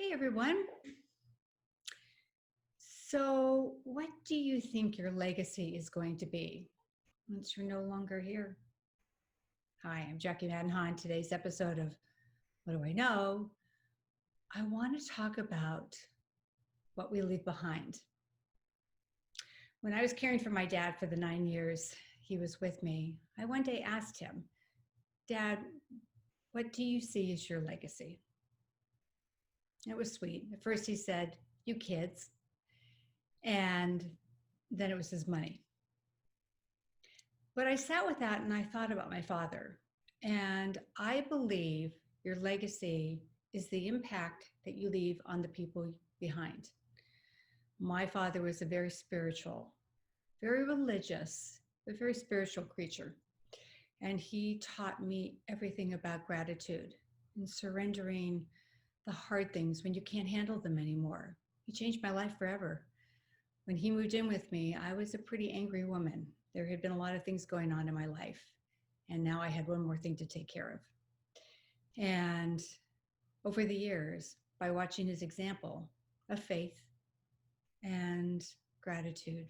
Hey everyone. So, what do you think your legacy is going to be once you're no longer here? Hi, I'm Jackie Madden Hahn. Today's episode of What Do I Know? I want to talk about what we leave behind. When I was caring for my dad for the 9 years he was with me, I one day asked him, Dad, what do you see as your legacy? It was sweet. At first, he said, You kids. And then it was his money. But I sat with that and I thought about my father. And I believe your legacy is the impact that you leave on the people behind. My father was a very spiritual, very religious, but very spiritual creature. And he taught me everything about gratitude and surrendering the hard things when you can't handle them anymore. He changed my life forever. When he moved in with me, I was a pretty angry woman. There had been a lot of things going on in my life, and now I had one more thing to take care of. And over the years, by watching his example of faith and gratitude,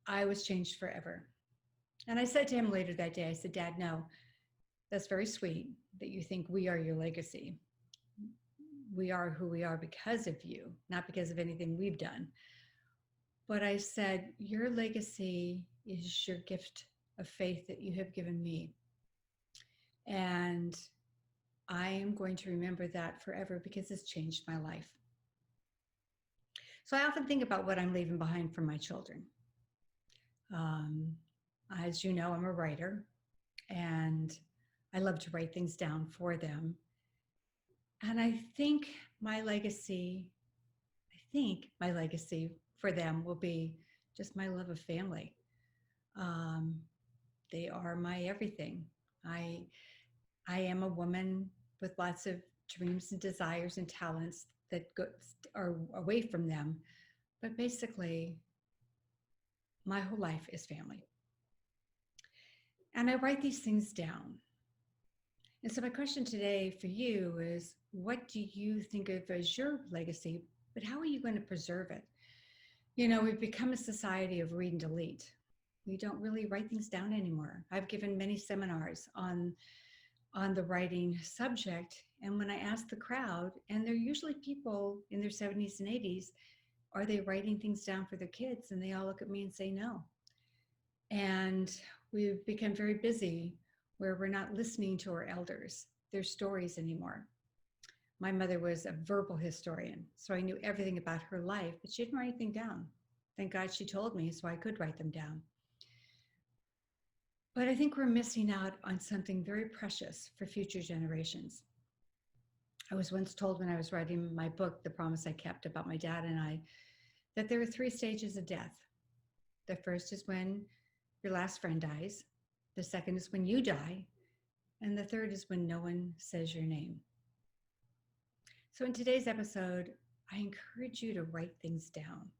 I was changed forever. And I said to him later that day, I said, Dad, no, that's very sweet that you think we are your legacy. We are who we are because of you, not because of anything we've done. But I said, your legacy is your gift of faith that you have given me. And I am going to remember that forever because it's changed my life. So I often think about what I'm leaving behind for my children. Um, as you know, I'm a writer and I love to write things down for them. And I think my legacy for them will be just my love of family. Um, they are my everything. I I am a woman with lots of dreams and desires and talents that are away from them. But basically, my whole life is family. And I write these things down. And so, my question today for you is what do you think of as your legacy, but how are you going to preserve it? You know, we've become a society of read and delete. We don't really write things down anymore. I've given many seminars on the writing subject. And when I ask the crowd, and they're usually people in their 70s and 80s, are they writing things down for their kids? And they all look at me and say no. And we've become very busy where we're not listening to our elders, their stories anymore. My mother was a verbal historian, so I knew everything about her life, but she didn't write anything down. Thank God she told me so I could write them down. But I think we're missing out on something very precious for future generations. I was once told when I was writing my book, The Promise I Kept about my dad and I, that there are 3 stages of death. The first is when your last friend dies. The second is when you die. And the third is when no one says your name. So in today's episode, I encourage you to write things down.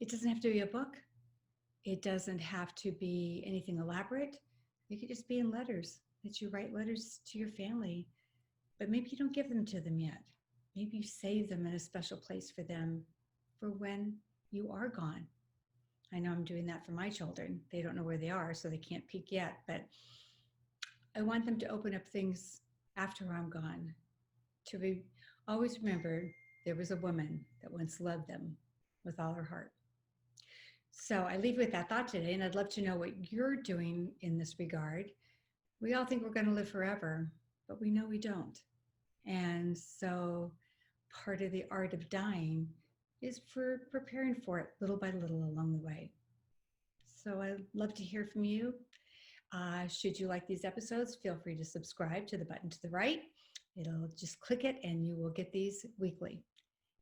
It doesn't have to be a book. It doesn't have to be anything elaborate. It could just be in letters, that you write letters to your family, but maybe you don't give them to them yet. Maybe you save them in a special place for them for when you are gone. I know I'm doing that for my children. They don't know where they are, so they can't peek yet, but I want them to open up things after I'm gone to always remember there was a woman that once loved them with all her heart. So I leave with that thought today, and I'd love to know what you're doing in this regard. We all think we're going to live forever, but we know we don't. And so part of the art of dying is for preparing for it little by little along the way. So I'd love to hear from you. Should you like these episodes, feel free to subscribe to the button to the right. It'll just click it and you will get these weekly.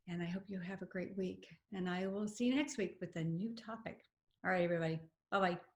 And I hope you have a great week. And I will see you next week with a new topic. All right, everybody. Bye-bye.